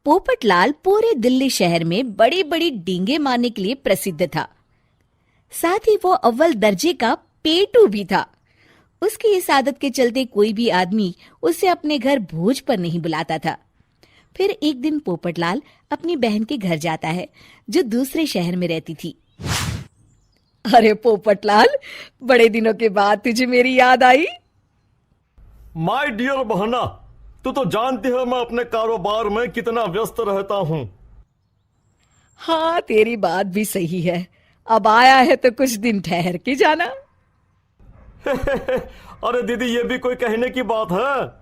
पोपटलाल पूरे दिल्ली शहर में बड़ी बड़ी डींगे मारने के लिए प्रसिद्ध था। साथ ही वो अव्वल दर्जे का पेटू भी था। उसकी इस आदत के चलते कोई भी आदमी उसे अपने घर भोज पर नहीं बुलाता था। फिर एक दिन पोपटलाल अपनी बहन के घर जाता है, जो दूसरे शहर में रहती थी। अरे पोपटलाल, बड़े दिनों के बाद तुझे मेरी याद आई। माय डियर बहना, तू तो जानती है मैं अपने कारोबार में कितना व्यस्त रहता हूँ। हाँ, तेरी बात भी सही है। अब आया है तो कुछ दिन ठहर के जाना। अरे दीदी, ये भी कोई कहने की बात है।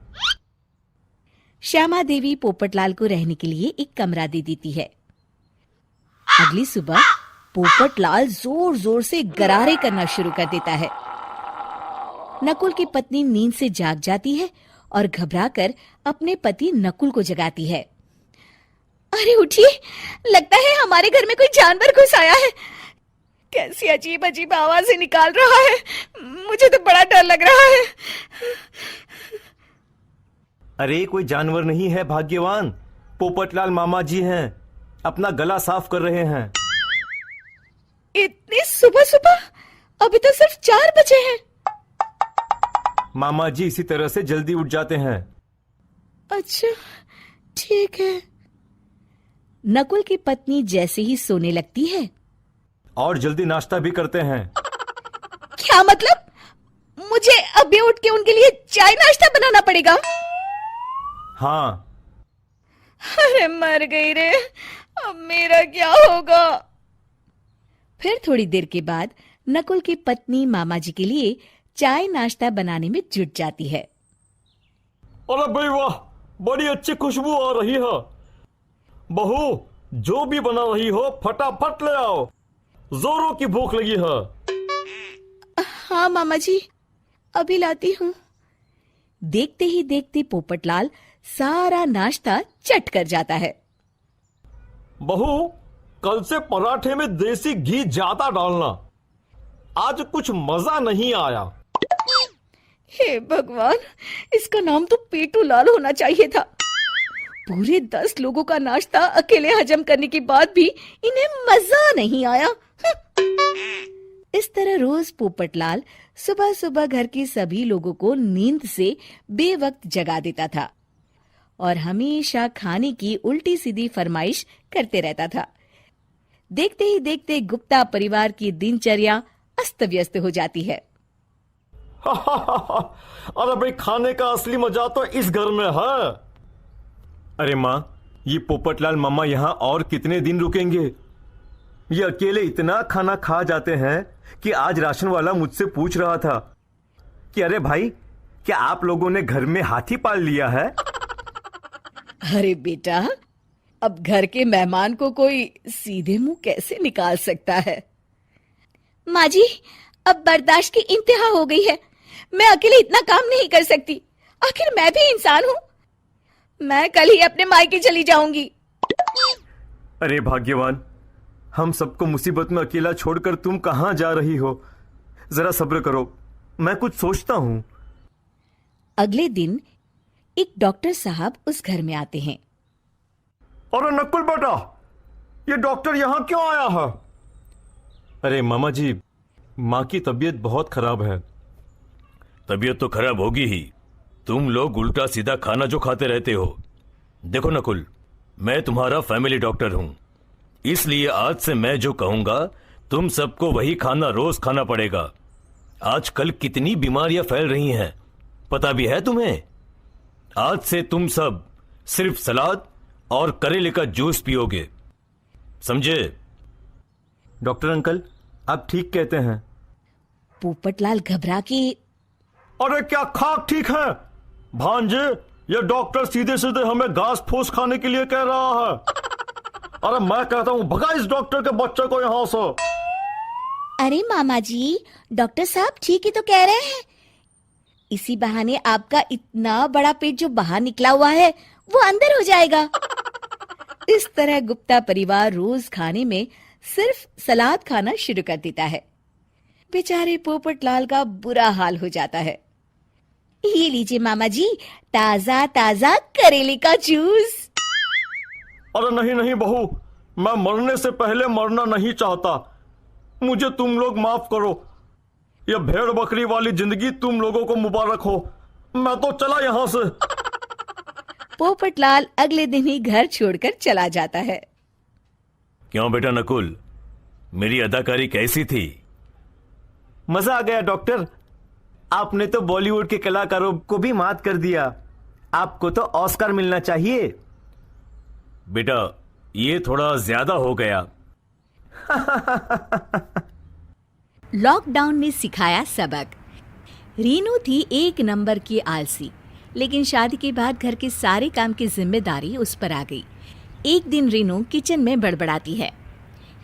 श्यामा देवी पोपटलाल को रहने के लिए एक कमरा दे देती है। अगली सुबह पोपटलाल जोर जोर से गरारे करना शुरू कर देता है। नकुल की पत्नी नींद से जाग जाती है और घबराकर अपने पति नकुल को जगाती है। अरे उठिए, लगता है हमारे घर में कोई जानवर घुस आया है। कैसी अजीब अजीब आवाजें निकाल रहा है, मुझे तो बड़ा डर लग रहा है। अरे कोई जानवर नहीं है भाग्यवान, पोपटलाल मामा जी हैं, अपना गला साफ कर रहे हैं। इतनी सुबह सुबह? अभी तो सिर्फ 4 बजे हैं। मामा जी इसी तरह से जल्दी उठ जाते हैं। अच्छा, ठीक है। नकुल की पत्नी जैसे ही सोने लगती है और जल्दी नाश्ता भी करते हैं। क्या मतलब? मुझे अभी उठ के उनके लिए चाय नाश्ता बनाना पड़ेगा? हाँ। अरे मर गई रे, अब मेरा क्या होगा? फिर थोड़ी देर के बाद नकुल की पत्नी मामा जी के लिए चाय नाश्ता बनाने में जुट जाती है। अरे भाई वाह, बड़ी अच्छी खुशबू आ रही है। बहू, जो भी बना रही हो फटाफट ले आओ, जोरों की भूख लगी है। हाँ मामा जी, अभी लाती हूँ। देखते ही देखते पोपटलाल सारा नाश्ता चट कर जाता है। बहू, कल से पराठे में देसी घी ज्यादा डालना, आज कुछ मजा नहीं आया। हे भगवान, इसका नाम तो पेटू लाल होना चाहिए था। पूरे 10 लोगों का नाश्ता अकेले हजम करने के बाद भी इन्हें मजा नहीं आया। इस तरह रोज पोपटलाल सुबह सुबह घर के सभी लोगों को नींद से बेवक्त जगा देता था और हमेशा खाने की उल्टी सीधी फरमाइश करते रहता था। देखते ही देखते गुप्ता परिवार की दिनचर्या अस्त व्यस्त हो जाती है। अरे भाई, खाने का असली मजा तो इस घर में है। अरे माँ, ये पोपटलाल मामा यहाँ और कितने दिन रुकेंगे? ये अकेले इतना खाना खा जाते हैं कि आज राशन वाला मुझसे पूछ रहा था कि अरे भाई, क्या आप लोगों ने घर में हाथी पाल लिया है? अरे बेटा, अब घर के मेहमान को कोई सीधे मुंह कैसे निकाल सकता है? माँ जी, अब बर्दाश्त की इंतहा हो गई है। मैं अकेले इतना काम नहीं कर सकती। आखिर मैं भी इंसान हूँ। मैं कल ही अपने मायके चली जाऊंगी। अरे भाग्यवान, हम सबको मुसीबत में अकेला छोड़कर तुम कहाँ जा रही हो? जरा सब्र करो, मैं कुछ सोचता हूँ। अगले दिन एक डॉक्टर साहब उस घर में आते हैं। अरे नकुल बेटा, ये डॉक्टर यहाँ क्यों आया है? अरे मामा जी, माँ की तबीयत बहुत खराब है। तबीयत तो खराब होगी ही, तुम लोग उल्टा सीधा खाना जो खाते रहते हो। देखो नकुल, मैं तुम्हारा फैमिली डॉक्टर हूं, इसलिए आज से मैं जो कहूंगा तुम सबको वही खाना रोज खाना पड़ेगा। आजकल कितनी बीमारियां फैल रही हैं, पता भी है तुम्हें? आज से तुम सब सिर्फ सलाद और करेले का जूस पियोगे, समझे? डॉक्टर अंकल, आप ठीक कहते हैं। पोपटलाल घबरा के, अरे क्या खाक ठीक है भांजे? ये डॉक्टर सीधे सीधे हमें घास फूस खाने के लिए कह रहा है। अरे मैं कहता हूँ भगा इस डॉक्टर के बच्चे को यहाँ से। अरे मामा जी, डॉक्टर साहब ठीक ही तो कह रहे हैं। इसी बहाने आपका इतना बड़ा पेट जो बाहर निकला हुआ है वो अंदर हो जाएगा। इस तरह गुप्ता परिवार रोज खाने में सिर्फ सलाद खाना शुरू कर देता है। बेचारे पोपटलाल का बुरा हाल हो जाता है। ये लीजिए मामा जी, ताजा ताजा करेले का जूस। अरे नहीं नहीं बहू, मैं मरने से पहले मरना नहीं चाहता। मुझे तुम लोग माफ करो। यह भेड़ बकरी वाली जिंदगी तुम लोगों को मुबारक हो। मैं तो चला यहां से। पोपटलाल अगले दिन ही घर छोड़कर चला जाता है। क्यों बेटा नकुल, मेरी अदाकारी कैसी थी? मजा आ गया डॉक्टर। आपने तो बॉलीवुड के कलाकारों को भी मात कर दिया। आपको तो ऑस्कर मिलना चाहिए। बेटा ये थोड़ा ज्यादा हो गया। लॉकडाउन ने सिखाया सबक। रीनू थी एक नंबर की आलसी, लेकिन शादी के बाद घर के सारे काम की जिम्मेदारी उस पर आ गई। एक दिन रीनू किचन में बड़बड़ाती है,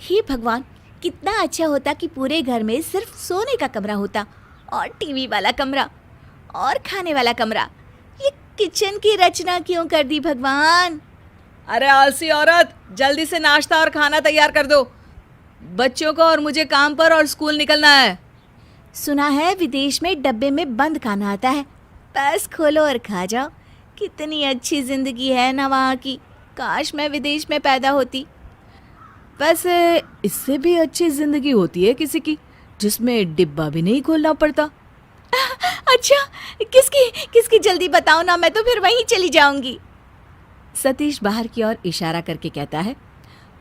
हे भगवान, कितना अच्छा होता कि पूरे घर में सिर्फ सोने का कमरा होता और टीवी वाला कमरा और खाने वाला कमरा। ये किचन की रचना क्यों कर दी भगवान? अरे आलसी औरत, जल्दी से नाश्ता और खाना तैयार कर दो। बच्चों को और मुझे काम पर और स्कूल निकलना है। सुना है विदेश में डब्बे में बंद खाना आता है, बस खोलो और खा जाओ। कितनी अच्छी जिंदगी है ना वहाँ की। काश मैं विदेश में पैदा होती। वैसे इससे भी अच्छी जिंदगी होती है किसी की, जिसमें डिब्बा भी नहीं खोलना पड़ता। अच्छा, किसकी जल्दी बताओ ना, मैं तो फिर वहीं चली जाऊंगी। सतीश बाहर की ओर इशारा करके कहता है,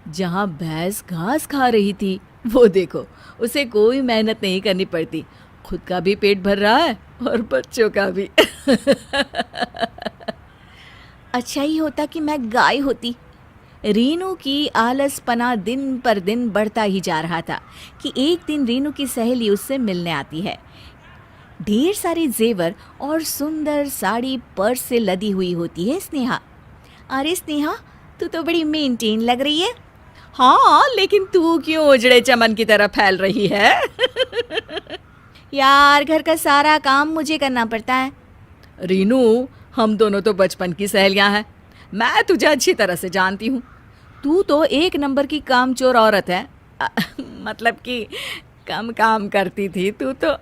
जहाँ भैंस घास खा रही थी वो देखो, उसे कोई मेहनत नहीं करनी पड़ती। खुद का भी पेट भर रहा है और बच्चों का भी। अच्छा ही होता कि मैं गाय होती। रीनू की आलसपना दिन पर दिन बढ़ता ही जा रहा था कि एक दिन रीनू की सहेली उससे मिलने आती है। ढेर सारे जेवर और सुंदर साड़ी पर्स से लदी हुई होती है स्नेहा। अरे स्नेहा, तू तो बड़ी मेंटेन लग रही है। हाँ, लेकिन तू क्यों उजड़े चमन की तरह फैल रही है? यार, घर का सारा काम मुझे करना पड़ता है। रीनू, हम दोनों तो बचपन की सहेलियां हैं। मैं तुझे अच्छी तरह से जानती हूँ। तू तो एक नंबर की कामचोर औरत है। मतलब कि कम काम करती थी तू तो।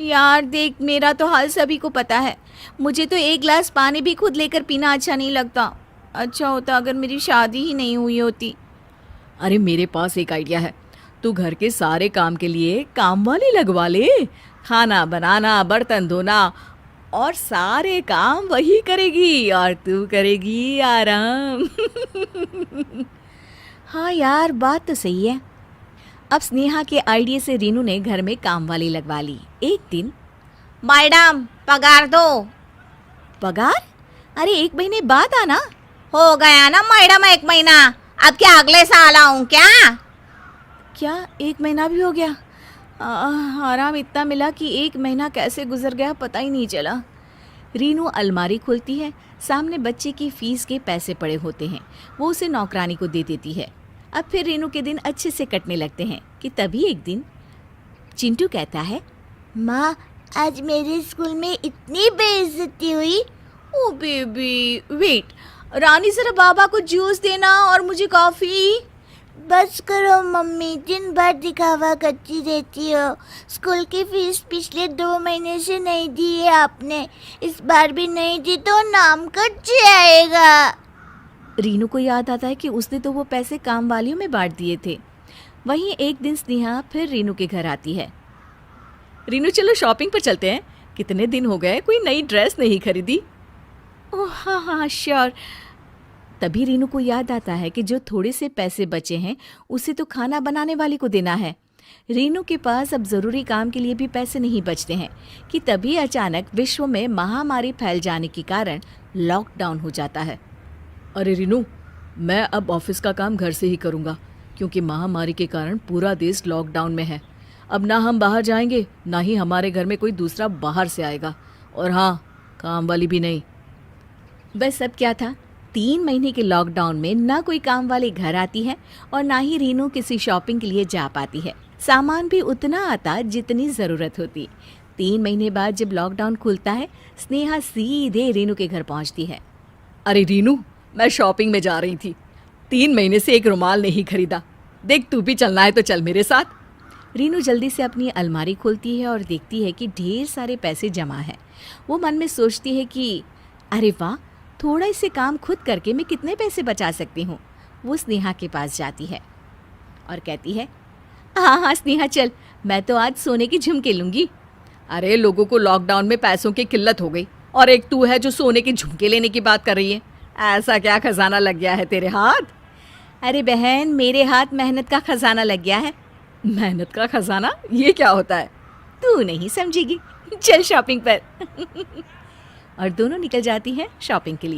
यार देख, मेरा तो हाल सभी को पता है। मुझे तो एक गिलास पानी भी खुद लेकर पीना अच्छा नहीं लगता। अच्छा होता अगर मेरी शादी ही नहीं हुई होती। अरे मेरे पास एक आइडिया है। तू घर के सारे काम के लिए काम वाली लगवा ले। खाना बनाना, बर्तन धोना और सारे काम वही करेगी और तू करेगी आराम। हाँ यार, बात तो सही है। अब स्नेहा के आइडिया से रीनू ने घर में काम वाली लगवा ली। एक दिन, मैडम पगार दो। पगार? अरे 1 महीने बाद आना। हो गया ना मैडम 1 महीना, अब क्या अगले साल आऊं क्या? क्या 1 महीना भी हो गया? आराम इतना मिला कि 1 महीना कैसे गुजर गया पता ही नहीं चला। रीनू अलमारी खोलती है, सामने बच्चे की फीस के पैसे पड़े होते हैं। वो उसे नौकरानी को दे देती है। अब फिर रीनू के दिन अच्छे से कटने लगते हैं कि तभी एक दिन चिंटू कहता है, माँ, आज मेरे स्कूल में इतनी बेइज्जती हुई। ओ बेबी वेट, रानी जरा बाबा को जूस देना और मुझे कॉफी। बस करो मम्मी, दिन भर दिखावा करती रहती हो। स्कूल की फीस पिछले 2 महीने से नहीं दी है आपने, इस बार भी नहीं दी तो नाम कट जाएगा। रीनू को याद आता है कि उसने तो वो पैसे काम वालियों में बांट दिए थे। वहीं एक दिन स्नेहा फिर रीनू के घर आती है। रीनू, चलो शॉपिंग पर चलते हैं। कितने दिन हो गए कोई नई ड्रेस नहीं खरीदी। ओह हाँ हाँ श्योर। तभी रीनू को याद आता है कि जो थोड़े से पैसे बचे हैं उसे तो खाना बनाने वाली को देना है। रीनू के पास अब ज़रूरी काम के लिए भी पैसे नहीं बचते हैं कि तभी अचानक विश्व में महामारी फैल जाने के कारण लॉकडाउन हो जाता है। अरे रीनू, मैं अब ऑफिस का काम घर से ही करूँगा क्योंकि महामारी के कारण पूरा देश लॉकडाउन में है। अब ना हम बाहर जाएंगे, ना ही हमारे घर में कोई दूसरा बाहर से आएगा। और हाँ, काम वाली भी नहीं। बस सब क्या था, 3 महीने के लॉकडाउन में ना कोई काम वाली घर आती है और ना ही रीनू किसी शॉपिंग के लिए जा पाती है। सामान भी उतना आता जितनी ज़रूरत होती। 3 महीने बाद जब लॉकडाउन खुलता है, स्नेहा सीधे रीनू के घर पहुंचती है। अरे रीनू, मैं शॉपिंग में जा रही थी, 3 महीने से एक रुमाल नहीं खरीदा। देख, तू भी चलना है तो चल मेरे साथ। रीनू जल्दी से अपनी अलमारी खोलती है और देखती है कि ढेर सारे पैसे जमा हैं। वो मन में सोचती है कि अरे वाह, थोड़ा इसे काम खुद करके मैं कितने पैसे बचा सकती हूँ। वो स्नेहा के पास जाती है और कहती है, हाँ हाँ स्नेहा चल, मैं तो आज सोने की झुमके लूंगी। अरे लोगों को लॉकडाउन में पैसों की किल्लत हो गई और एक तू है जो सोने के झुमके लेने की बात कर रही है। ऐसा क्या खजाना लग गया है तेरे हाथ? अरे बहन, मेरे हाथ मेहनत का खजाना लग गया है। मेहनत का खजाना? ये क्या होता है? तू नहीं समझेगी, चल शॉपिंग पर। और दोनों निकल जाती हैं शॉपिंग के लिए।